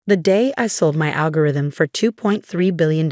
The day I sold my algorithm for $2.3 billion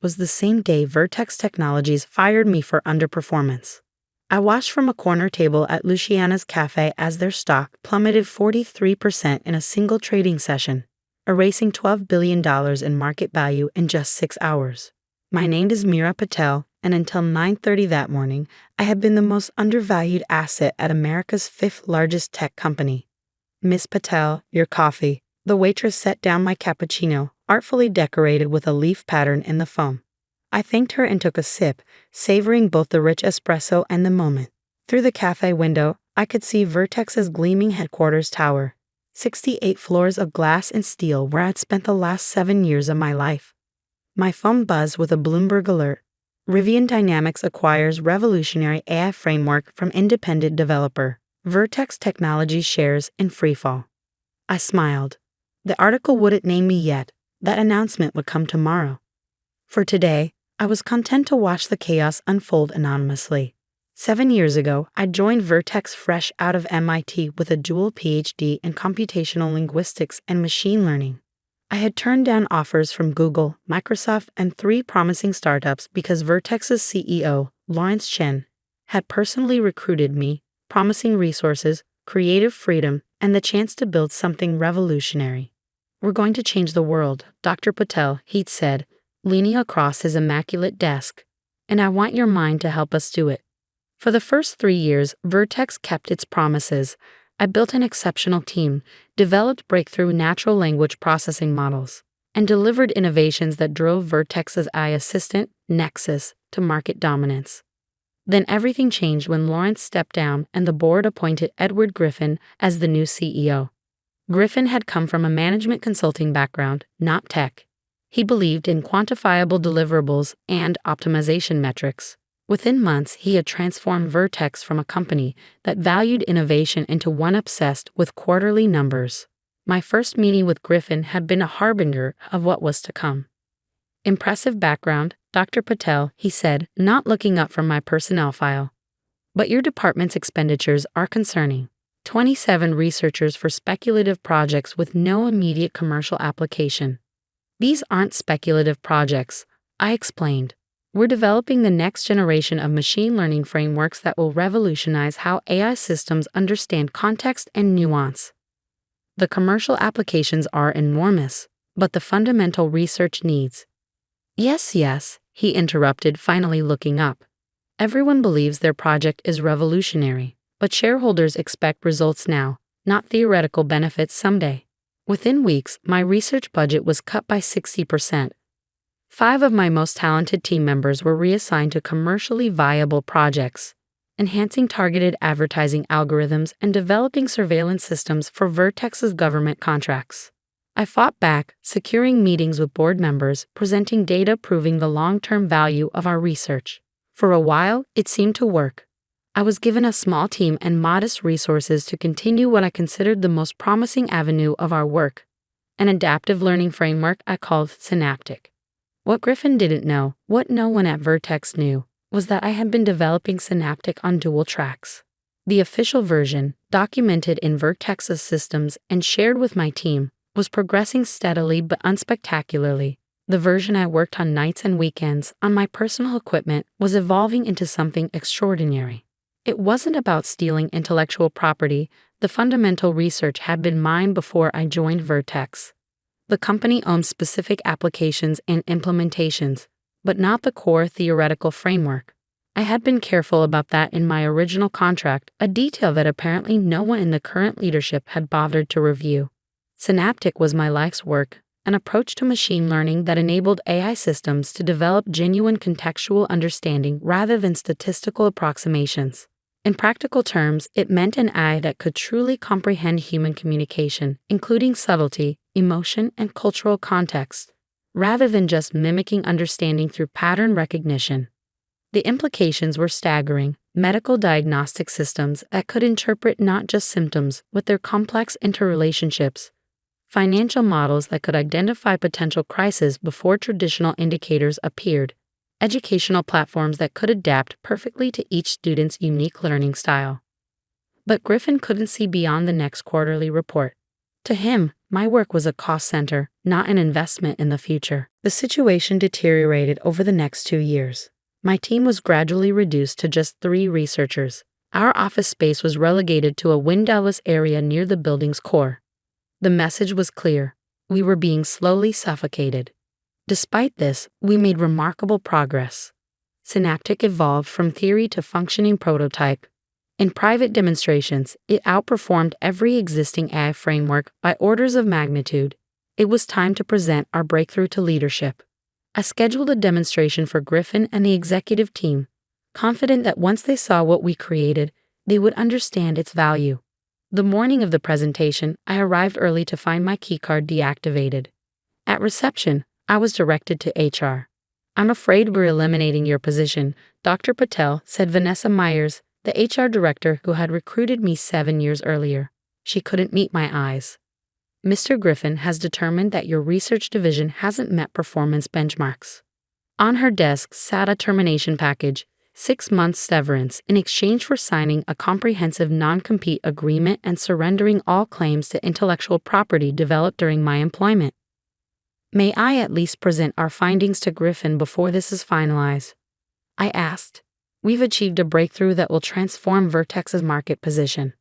was the same day Vertex Technologies fired me for underperformance. I watched from a corner table at Luciana's Café as their stock plummeted 43% in a single trading session, erasing $12 billion in market value in just 6 hours. My name is Mira Patel, and until 9:30 that morning, I had been the most undervalued asset at America's 5th largest tech company. "Miss Patel, your coffee." The waitress set down my cappuccino, artfully decorated with a leaf pattern in the foam. I thanked her and took a sip, savoring both the rich espresso and the moment. Through the cafe window, I could see Vertex's gleaming headquarters tower, 68 floors of glass and steel where I'd spent the last 7 years of my life. My phone buzzed with a Bloomberg alert. Rivian Dynamics acquires revolutionary AI framework from independent developer. Vertex Technologies shares in freefall. I smiled. The article wouldn't name me yet. That announcement would come tomorrow. For today, I was content to watch the chaos unfold anonymously. 7 years ago, I joined Vertex fresh out of MIT with a dual PhD in computational linguistics and machine learning. I had turned down offers from Google, Microsoft, and 3 promising startups because Vertex's CEO, Lawrence Chen, had personally recruited me, promising resources, creative freedom, and the chance to build something revolutionary. "We're going to change the world, Dr. Patel," he'd said, leaning across his immaculate desk, "and I want your mind to help us do it." For the first 3 years, Vertex kept its promises. I built an exceptional team, developed breakthrough natural language processing models, and delivered innovations that drove Vertex's AI assistant, Nexus, to market dominance. Then everything changed when Lawrence stepped down and the board appointed Edward Griffin as the new CEO. Griffin had come from a management consulting background, not tech. He believed in quantifiable deliverables and optimization metrics. Within months, he had transformed Vertex from a company that valued innovation into one obsessed with quarterly numbers. My first meeting with Griffin had been a harbinger of what was to come. "Impressive background, Dr. Patel," he said, not looking up from my personnel file. "But your department's expenditures are concerning. 27 researchers for speculative projects with no immediate commercial application." "These aren't speculative projects," I explained. "We're developing the next generation of machine learning frameworks that will revolutionize how AI systems understand context and nuance. The commercial applications are enormous, but the fundamental research needs—" Yes, he interrupted, finally looking up. "Everyone believes their project is revolutionary, but shareholders expect results now, not theoretical benefits someday." Within weeks, my research budget was cut by 60%. 5 of my most talented team members were reassigned to commercially viable projects, enhancing targeted advertising algorithms and developing surveillance systems for Vertex's government contracts. I fought back, securing meetings with board members, presenting data proving the long-term value of our research. For a while, it seemed to work. I was given a small team and modest resources to continue what I considered the most promising avenue of our work, an adaptive learning framework I called Synaptic. What Griffin didn't know, what no one at Vertex knew, was that I had been developing Synaptic on dual tracks. The official version, documented in Vertex's systems and shared with my team, was progressing steadily but unspectacularly. The version I worked on nights and weekends on my personal equipment was evolving into something extraordinary. It wasn't about stealing intellectual property. The fundamental research had been mine before I joined Vertex. The company owned specific applications and implementations, but not the core theoretical framework. I had been careful about that in my original contract, a detail that apparently no one in the current leadership had bothered to review. Synaptic was my life's work, an approach to machine learning that enabled AI systems to develop genuine contextual understanding rather than statistical approximations. In practical terms, it meant an AI that could truly comprehend human communication, including subtlety, emotion, and cultural context, rather than just mimicking understanding through pattern recognition. The implications were staggering. Medical diagnostic systems that could interpret not just symptoms, but their complex interrelationships. Financial models that could identify potential crises before traditional indicators appeared. Educational platforms that could adapt perfectly to each student's unique learning style. But Griffin couldn't see beyond the next quarterly report. To him, My work was a cost center, not an investment in the future. The situation deteriorated over the next 2 years. My team was gradually reduced to just 3 researchers. Our office space was relegated to a windowless area near the building's core. The message was clear. We were being slowly suffocated. Despite this, we made remarkable progress. Synaptic evolved from theory to functioning prototype. In private demonstrations, it outperformed every existing AI framework by orders of magnitude. It was time to present our breakthrough to leadership. I scheduled a demonstration for Griffin and the executive team, confident that once they saw what we created, they would understand its value. The morning of the presentation, I arrived early to find my keycard deactivated. At reception, I was directed to HR. "I'm afraid we're eliminating your position," Dr. Patel said. Vanessa Myers, the HR director who had recruited me 7 years earlier. She couldn't meet my eyes. "Mr. Griffin has determined that your research division hasn't met performance benchmarks." On her desk sat a termination package, 6 months severance in exchange for signing a comprehensive non-compete agreement and surrendering all claims to intellectual property developed during my employment. "May I at least present our findings to Griffin before this is finalized?" I asked. "We've achieved a breakthrough that will transform Vertex's market position."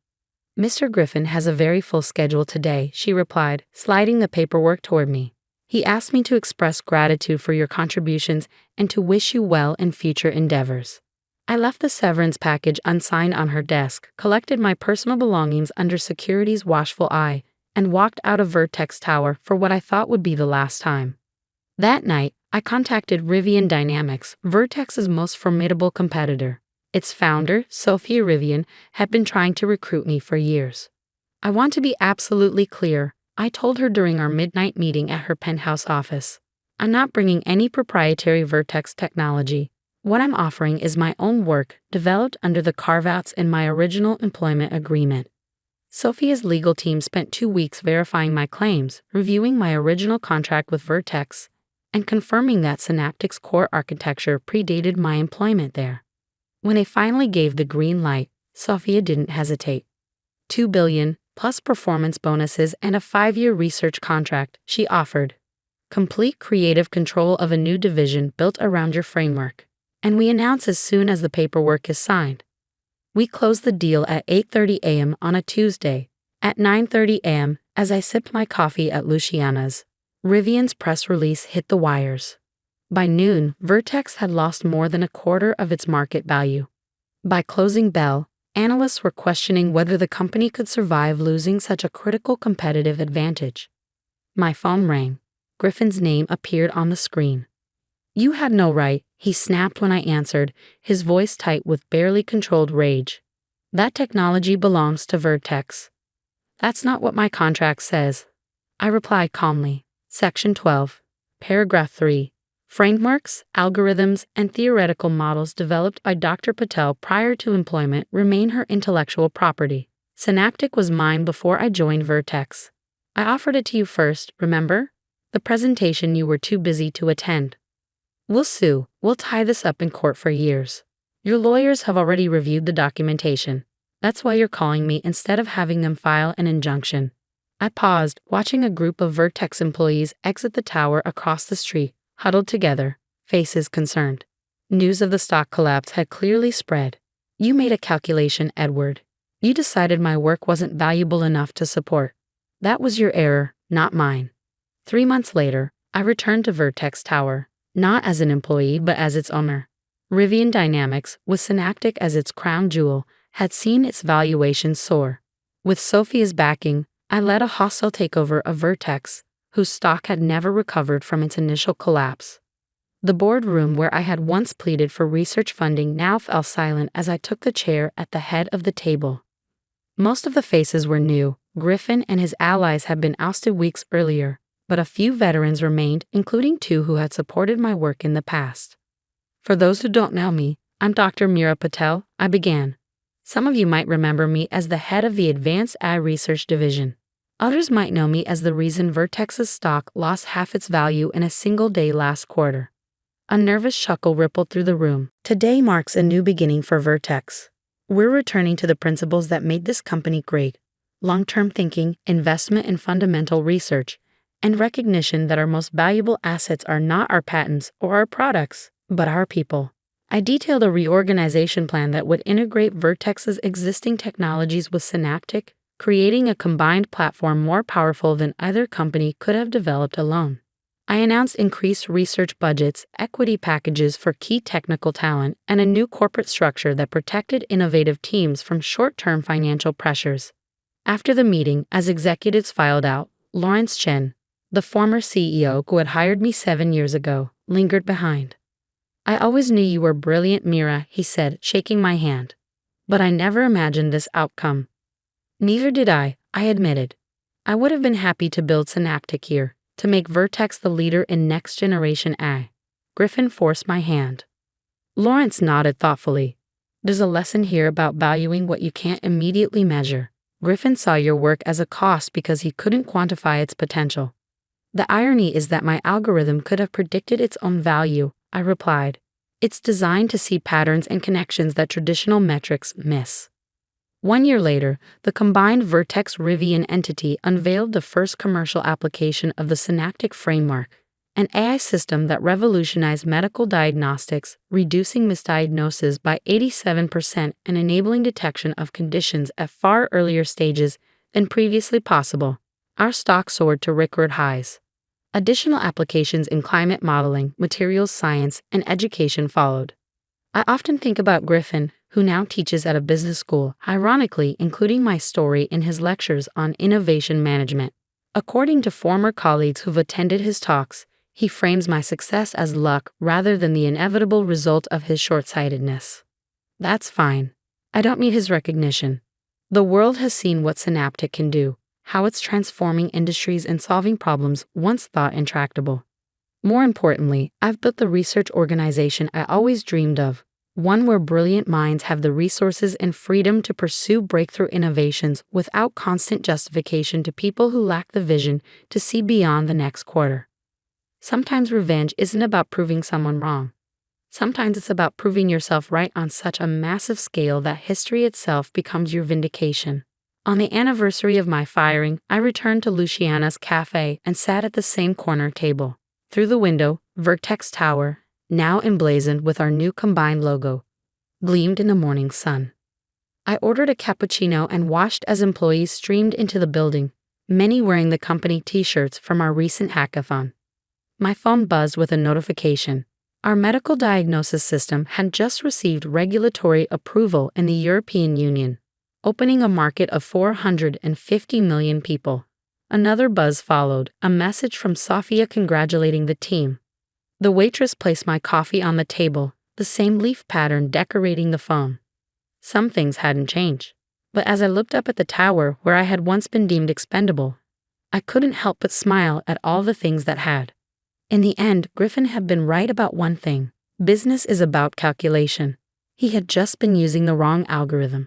"Mr. Griffin has a very full schedule today," she replied, sliding the paperwork toward me. "He asked me to express gratitude for your contributions and to wish you well in future endeavors." I left the severance package unsigned on her desk, collected my personal belongings under security's watchful eye, and walked out of Vertex Tower for what I thought would be the last time. That night, I contacted Rivian Dynamics, Vertex's most formidable competitor. Its founder, Sophia Rivian, had been trying to recruit me for years. "I want to be absolutely clear," I told her during our midnight meeting at her penthouse office. "I'm not bringing any proprietary Vertex technology. What I'm offering is my own work, developed under the carve-outs in my original employment agreement." Sophia's legal team spent 2 weeks verifying my claims, reviewing my original contract with Vertex, and confirming that Synaptic's core architecture predated my employment there. When they finally gave the green light, Sophia didn't hesitate. $2 billion, plus performance bonuses and a 5-year research contract, she offered. "Complete creative control of a new division built around your framework. And we announce as soon as the paperwork is signed." We closed the deal at 8:30 a.m. on a Tuesday. At 9:30 a.m., as I sipped my coffee at Luciana's, Rivian's press release hit the wires. By noon, Vertex had lost more than a quarter of its market value. By closing bell, analysts were questioning whether the company could survive losing such a critical competitive advantage. My phone rang. Griffin's name appeared on the screen. "You had no right," he snapped when I answered, his voice tight with barely controlled rage. "That technology belongs to Vertex." "That's not what my contract says," I replied calmly. Section 12, Paragraph 3. Frameworks, algorithms, and theoretical models developed by Dr. Patel prior to employment remain her intellectual property. Synaptic was mine before I joined Vertex. I offered it to you first, remember? The presentation you were too busy to attend. "We'll sue. We'll tie this up in court for years. Your lawyers have already reviewed the documentation. That's why you're calling me instead of having them file an injunction." I paused, watching a group of Vertex employees exit the tower across the street, huddled together, faces concerned. News of the stock collapse had clearly spread. "You made a calculation, Edward. You decided my work wasn't valuable enough to support. That was your error, not mine." 3 months later, I returned to Vertex Tower, not as an employee but as its owner. Rivian Dynamics, with Synaptic as its crown jewel, had seen its valuation soar. With Sophia's backing, I led a hostile takeover of Vertex, whose stock had never recovered from its initial collapse. The boardroom where I had once pleaded for research funding now fell silent as I took the chair at the head of the table. Most of the faces were new. Griffin and his allies had been ousted weeks earlier, but a few veterans remained, including 2 who had supported my work in the past. "For those who don't know me, I'm Dr. Mira Patel," I began. "Some of you might remember me as the head of the Advanced AI Research Division. Others might know me as the reason Vertex's stock lost half its value in a single day last quarter." A nervous chuckle rippled through the room. "Today marks a new beginning for Vertex. We're returning to the principles that made this company great. long-term thinking, investment in fundamental research, and recognition that our most valuable assets are not our patents or our products, but our people. I detailed a reorganization plan that would integrate Vertex's existing technologies with Synaptic, creating a combined platform more powerful than either company could have developed alone. I announced increased research budgets, equity packages for key technical talent, and a new corporate structure that protected innovative teams from short-term financial pressures. After the meeting, as executives filed out, Lawrence Chen, the former CEO who had hired me 7 years ago, lingered behind. "I always knew you were brilliant, Mira," he said, shaking my hand. "But I never imagined this outcome." "Neither did I admitted. I would have been happy to build Synaptic here, to make Vertex the leader in next-generation AI." Griffin forced my hand. Lawrence nodded thoughtfully. "There's a lesson here about valuing what you can't immediately measure." Griffin saw your work as a cost because he couldn't quantify its potential. "The irony is that my algorithm could have predicted its own value," I replied. "It's designed to see patterns and connections that traditional metrics miss." 1 year later, the combined Vertex Rivian entity unveiled the first commercial application of the Synaptic framework, an AI system that revolutionized medical diagnostics, reducing misdiagnosis by 87% and enabling detection of conditions at far earlier stages than previously possible. Our stock soared to record highs. Additional applications in climate modeling, materials science, and education followed. I often think about Griffin, who now teaches at a business school, ironically including my story in his lectures on innovation management. According to former colleagues who've attended his talks, he frames my success as luck rather than the inevitable result of his short-sightedness. That's fine. I don't need his recognition. The world has seen what Synaptic can do, how it's transforming industries and solving problems once thought intractable. More importantly, I've built the research organization I always dreamed of, one where brilliant minds have the resources and freedom to pursue breakthrough innovations without constant justification to people who lack the vision to see beyond the next quarter. Sometimes revenge isn't about proving someone wrong. Sometimes it's about proving yourself right on such a massive scale that history itself becomes your vindication. On the anniversary of my firing, I returned to Luciana's Café and sat at the same corner table. Through the window, Vertex Tower, now emblazoned with our new combined logo, gleamed in the morning sun. I ordered a cappuccino and watched as employees streamed into the building, many wearing the company t-shirts from our recent hackathon. My phone buzzed with a notification. Our medical diagnosis system had just received regulatory approval in the European Union, opening a market of 450 million people. Another buzz followed, a message from Sofia congratulating the team. The waitress placed my coffee on the table, the same leaf pattern decorating the phone. Some things hadn't changed, but as I looked up at the tower where I had once been deemed expendable, I couldn't help but smile at all the things that had. In the end, Griffin had been right about one thing. Business is about calculation. He had just been using the wrong algorithm.